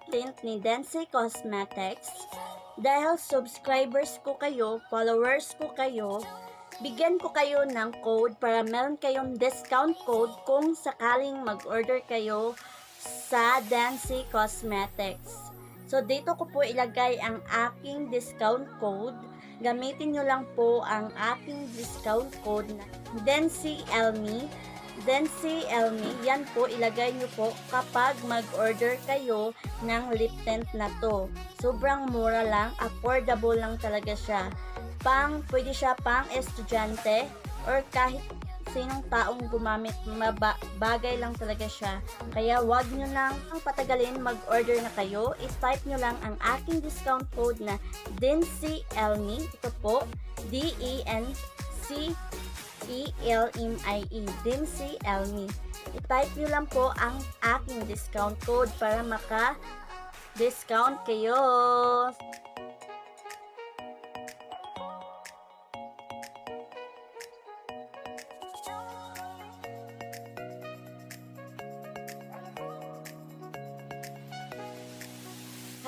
Liptint ni Dency Cosmetics. Dahil subscribers ko kayo, followers ko kayo, bigyan ko kayo ng code para meron kayong discount code kung sakaling mag-order kayo sa Dency Cosmetics. So, dito ko po ilagay ang aking discount code. Gamitin nyo lang po ang aking discount code na Dency Elmi. Dency Elmi, yan po, ilagay nyo po kapag mag-order kayo ng lip tint na to. Sobrang mura lang, affordable lang talaga siya. Pwede siya pang estudyante or kahit sinong taong gumamit, bagay lang talaga siya. Kaya wag nyo lang patagalin, mag-order na kayo. I-type nyo lang ang aking discount code na Dency Elmi. Ito po, DENCELMIE, Dency Elmi. I-type nyo lang po ang aking discount code para maka-discount kayo.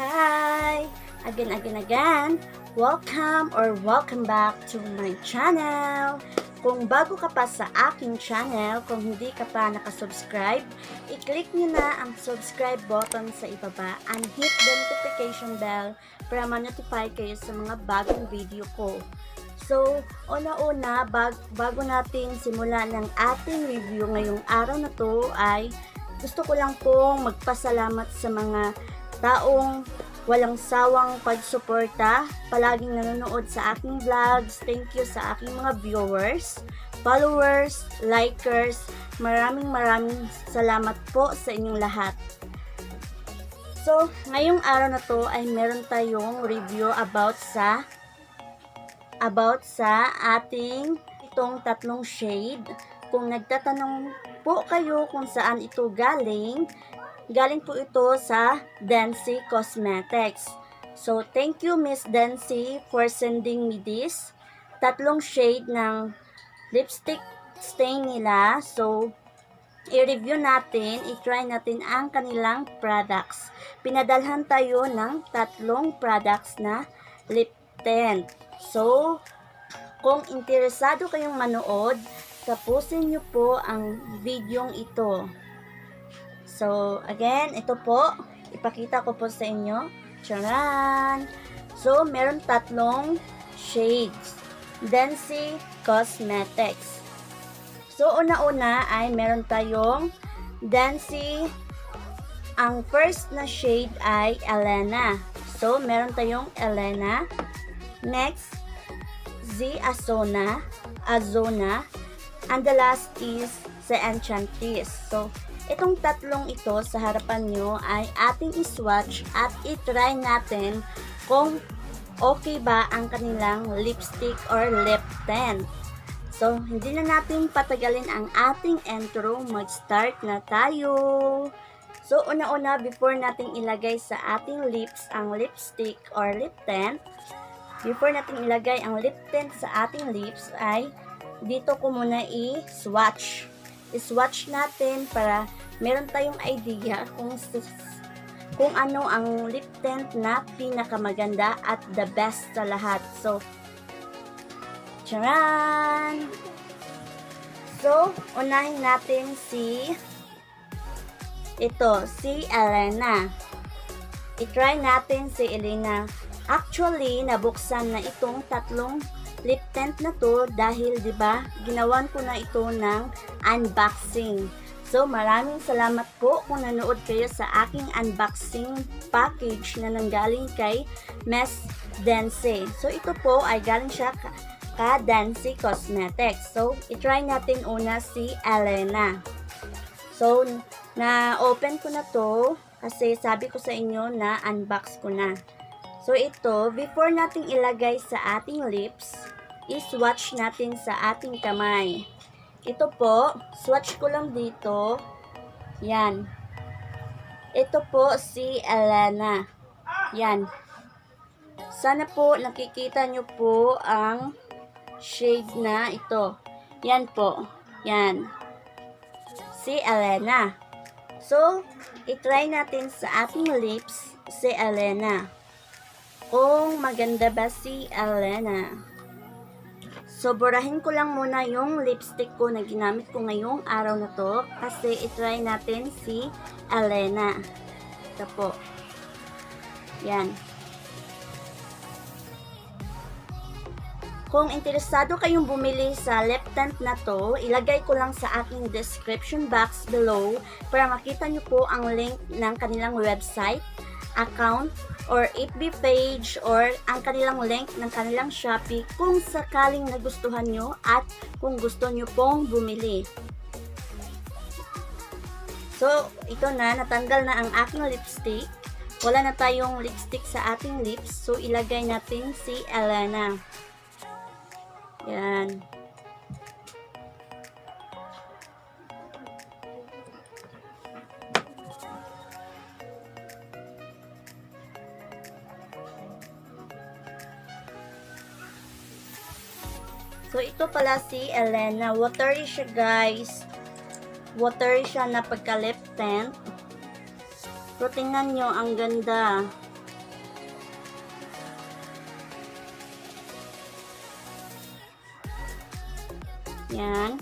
Hi! Again. Welcome back to my channel. Kung bago ka pa sa aking channel, kung hindi ka pa nakasubscribe, i-click nyo na ang subscribe button sa ibaba and hit the notification bell para ma-notify kayo sa mga bagong video ko. So, una-una, bago natin simulan ng ating review ngayong araw na to, ay gusto ko lang pong magpasalamat sa mga taong walang sawang pagsuporta, palaging nanonood sa aking vlogs. Thank you sa aking mga viewers, followers, likers. Maraming salamat po sa inyong lahat. So, ngayong araw na to ay meron tayong review about sa ating itong tatlong shade. Kung nagtatanong po kayo kung saan ito galing po ito sa Dency Cosmetics. So, thank you Miss Dency for sending me this. Tatlong shade ng lipstick stain nila. So, i-review natin, i-try natin ang kanilang products. Pinadalhan tayo ng tatlong products na lip tint. So, kung interesado kayong manood, tapusin nyo po ang videong ito. So, again, ito po, ipakita ko po sa inyo. Charan! So, meron tatlong shades. Dency Cosmetics. So, una-una ay meron tayong Dency. Ang first na shade ay Elena. So, meron tayong Elena. Next, Azona. And the last is the Enchantress. So, itong tatlong ito sa harapan nyo ay ating iswatch at itry natin kung okay ba ang kanilang lipstick or lip tint. So, hindi na natin patagalin ang ating intro, mag-start na tayo. So, una-una, before natin ilagay sa ating lips ang lipstick or lip tint, before natin ilagay ang lip tint sa ating lips ay dito ko muna i-swatch. I-swatch natin para meron tayong idea kung ano ang lip tint na pinakamaganda at the best sa lahat. So, charan! So, unahin natin si Elena. I-try natin si Elena. Actually, nabuksan na itong tatlong lip tint na to dahil 'di ba ginawan ko na ito ng unboxing. So maraming salamat po kung nanood kayo sa aking unboxing package na nanggaling kay Miss Dency. So ito po ay galing siya ka Dency Cosmetics. So i-try natin una si Elena. So na-open ko na to kasi sabi ko sa inyo na unbox ko na. So ito, before nating ilagay sa ating lips, i-swatch natin sa ating kamay. Ito po, swatch ko lang dito. Yan. Ito po si Elena. Yan. Sana po nakikita nyo po ang shade na ito. Yan po. Yan. Si Elena. So, itry natin sa ating lips si Elena. Kung maganda ba si Elena. So, burahin ko lang muna yung lipstick ko na ginamit ko ngayong araw na to kasi itry natin si Elena. Ito po. Yan. Kung interesado kayong bumili sa Liptint na to, ilagay ko lang sa aking description box below para makita nyo po ang link ng kanilang website, account, or FB page, or ang kanilang link ng kanilang Shopee kung sakaling nagustuhan nyo at kung gusto nyo pong bumili. So, ito na, natanggal na ang aking lipstick. Wala na tayong lipstick sa ating lips, so ilagay natin si Elena. Yan. So, ito pala si Elena. Watery siya, guys. Watery siya na pagka-lip tint. So, tingnan nyo, ang ganda. Yan.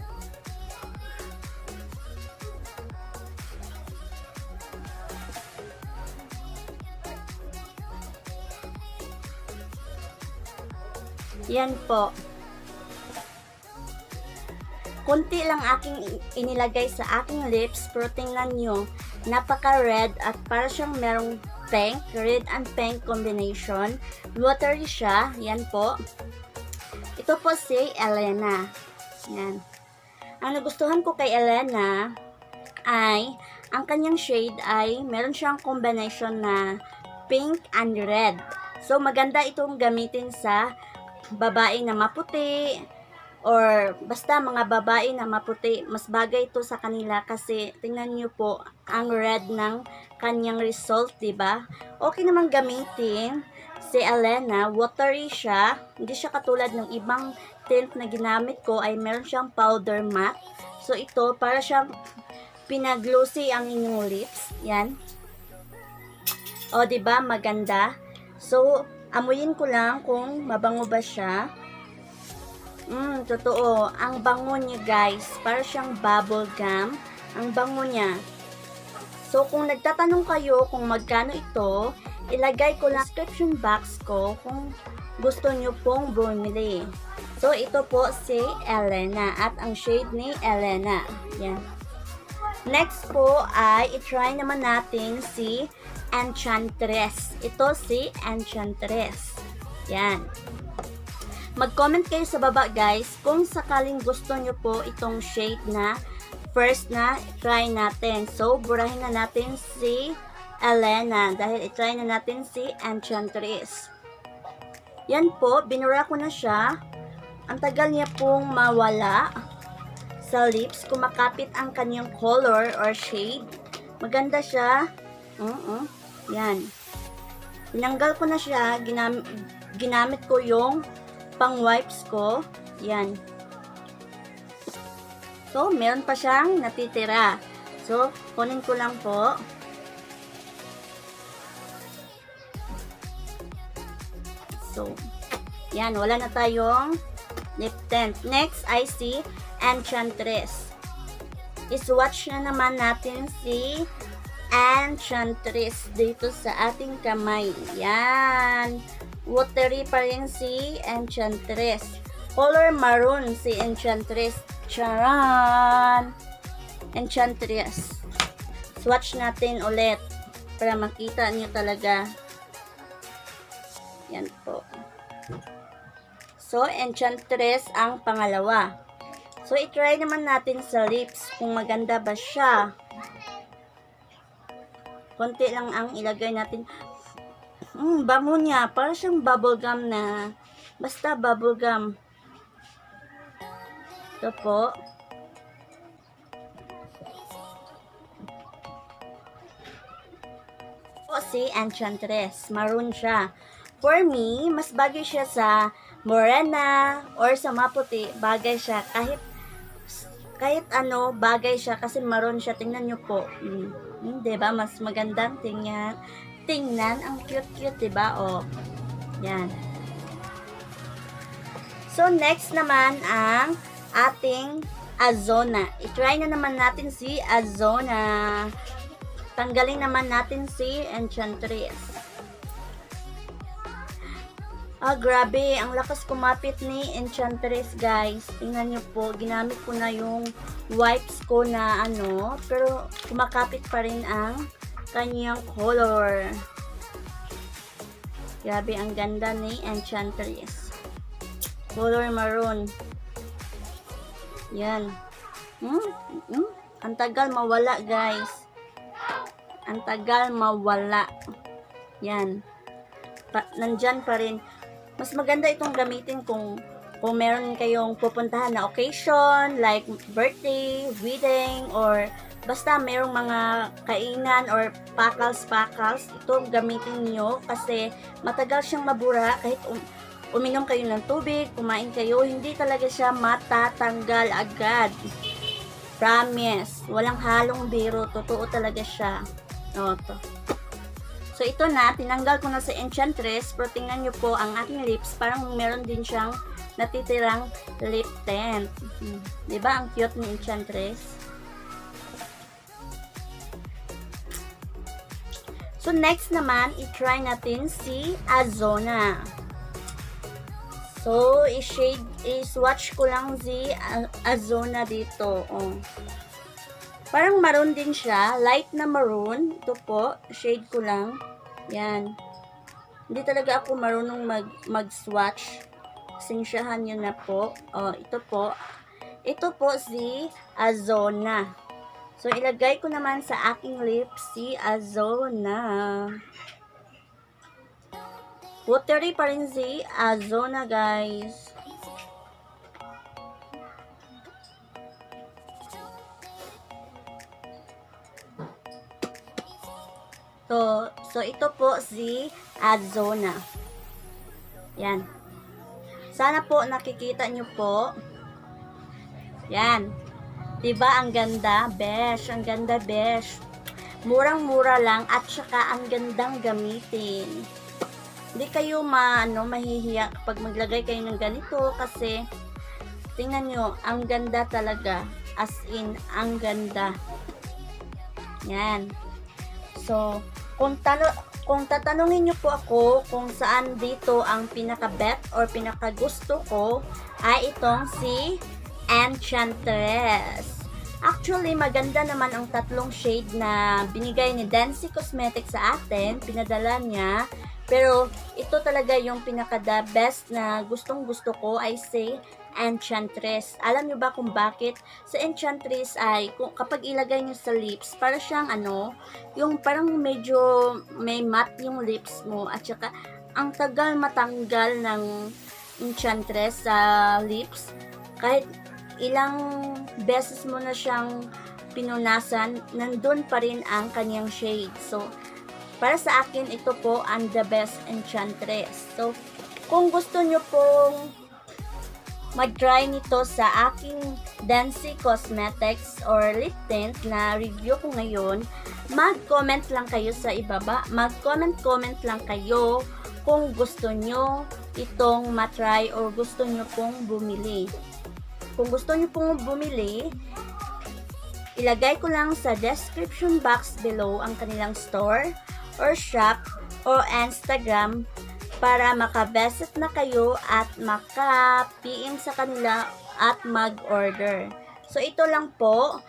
Yan po. Kunti lang aking inilagay sa aking lips, pero tingnan nyo, napaka-red at para siyang merong pink, red and pink combination. Watery siya. Yan po. Ito po si Elena. Yan. Ang nagustuhan ko kay Elena ay ang kanyang shade ay meron siyang combination na pink and red. So maganda itong gamitin sa babae na maputi or basta mga babae na maputi. Mas bagay ito sa kanila kasi tingnan niyo po ang red ng kanyang result, diba? Okay naman gamitin si Elena. Watery siya. Hindi siya katulad ng ibang tint na ginamit ko ay meron siyang powder matte. So ito para siyang pinaglossy ang inyong lips. Yan. O diba maganda? So amuyin ko lang kung mabango ba siya. Totoo. Ang bango niya, guys. Para siyang bubble gum. Ang bango niya. So kung nagtatanong kayo kung magkano ito, ilagay ko lang sa description box ko kung gusto nyo pong bumili. So, ito po si Elena at ang shade ni Elena. Yan. Next po ay itry naman natin si Enchantress. Ito si Enchantress. Yan. Mag-comment kayo sa baba, guys, kung sakaling gusto nyo po itong shade na first na try natin. So, burahin na natin si Elena dahil itry na natin si Enchantress. Yan po, binura ko na siya. Ang tagal niya pong mawala sa lips. Kumakapit ang kanyang color or shade. Maganda siya. Yan. Tinanggal ko na siya. Ginamit ko yung pang wipes ko. Yan. So, meron pa siyang natitira. So, kunin ko lang po. So, yan. Wala na tayong lip tint. Next ay si Enchantress. Iswatch na naman natin si Enchantress dito sa ating kamay. Yan. Watery pa rin si Enchantress. Color maroon si Enchantress. Charan! Enchantress. Swatch natin ulit para makita niyo talaga. Yan po. So, Enchantress ang pangalawa. So, i-try naman natin sa lips kung maganda ba siya. Konti lang ang ilagay natin. Bango niya. Para siyang bubblegum na. Basta bubblegum. Ito po. O, si Enchantress. Maroon siya. For me, mas bagay siya sa morena or sa maputi. Bagay siya. Kahit ano, bagay siya kasi maroon siya. Tingnan nyo po. Diba? Mas magandang tingnan. Ang cute-cute, diba? O, yan. So, next naman ang ating Azona. I-try na naman natin si Azona. Tanggalin naman natin si Enchantress. Grabe. Ang lakas kumapit ni Enchantress, guys. Tingnan nyo po. Ginamit ko na yung wipes ko na pero kumakapit pa rin ang kanyang color. Grabe, ang ganda ni Enchantress. Color maroon. Yan. Ang tagal mawala, guys. Ang tagal mawala. Yan. Nandyan pa rin. Mas maganda itong gamitin kung meron kayong pupuntahan na occasion, like birthday, wedding, or basta merong mga kainan or pakals. Ito gamitin niyo kasi matagal siyang mabura kahit uminom kayo ng tubig, kumain kayo, hindi talaga siya matatanggal agad. Promise. Walang halong biro. Totoo talaga siya. To. So, ito na. Tinanggal ko na sa Enchantress. Pero tingnan nyo po ang aking lips. Parang meron din siyang natitirang lip tint. Diba? Ang cute ni Enchantress. So, next naman, i-try natin si Azona. So, i-swatch ko lang si Azona dito. Parang maroon din siya. Light na maroon. Ito po. Shade ko lang. Yan. Hindi talaga ako marunong mag-swatch. Sinsyahan nyo na po. Ito po. Ito po si Azona. So, ilagay ko naman sa aking lips si Azona. Watery pa rin si Azona, guys. So ito po si Azona. Yan. Sana po nakikita nyo po. Yan. Diba ang ganda? Besh. Ang ganda, besh. Murang-mura lang at saka ang gandang gamitin. Hindi kayo mahihiya kapag maglagay kayo ng ganito kasi tingnan nyo, ang ganda talaga. As in, ang ganda. Yan. So, kung tatanungin nyo po ako kung saan dito ang pinaka-bet or pinaka-gusto ko, ay itong si Enchantress. Actually, maganda naman ang tatlong shade na binigay ni Dency Cosmetics sa atin. Pinadala niya. Pero, ito talaga yung pinaka-the best na gustong-gusto ko ay si Enchantress. Alam nyo ba kung bakit? Sa Enchantress ay, kapag ilagay nyo sa lips, para siyang yung parang medyo may matte yung lips mo. At saka, ang tagal matanggal ng Enchantress sa lips. Kahit ilang beses mo na siyang pinunasan, nandun pa rin ang kanyang shade. So, para sa akin, ito po ang the best Enchantress. So, kung gusto nyo pong mag-try nito sa aking Dency Cosmetics or Liptint na review ko ngayon, mag-comment lang kayo sa ibaba. Mag-comment lang kayo kung gusto nyo itong matry or gusto nyo pong bumili. Kung gusto nyo pong bumili, ilagay ko lang sa description box below ang kanilang store or shop or Instagram para maka-visit na kayo at maka-PM sa kanila at mag-order. So, ito lang po.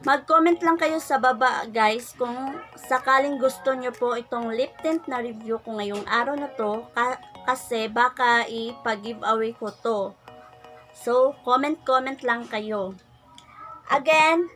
Mag-comment lang kayo sa baba, guys, kung sakaling gusto nyo po itong lip tint na review ko ngayong araw na to, kasi baka ipag-giveaway ko to. So, comment lang kayo. Again,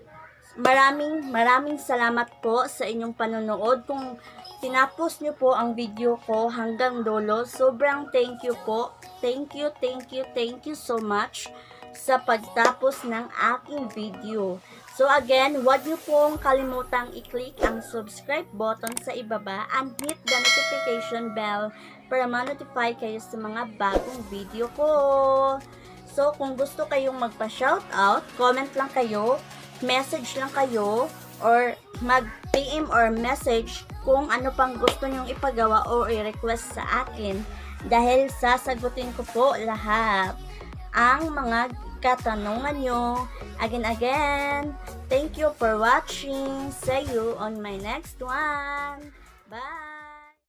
maraming salamat po sa inyong panonood. Kung tinapos nyo po ang video ko hanggang dulo, sobrang thank you po. Thank you so much sa pagtapos ng aking video. So again, huwag nyo pong kalimutang i-click ang subscribe button sa ibaba and hit the notification bell para ma-notify kayo sa mga bagong video ko. So kung gusto kayong magpa-shoutout, comment lang kayo, message lang kayo, or mag-PM or message kung ano pang gusto nyong ipagawa o i-request sa akin dahil sasagutin ko po lahat ang mga katanungan nyo. Again, thank you for watching. See you on my next one. Bye!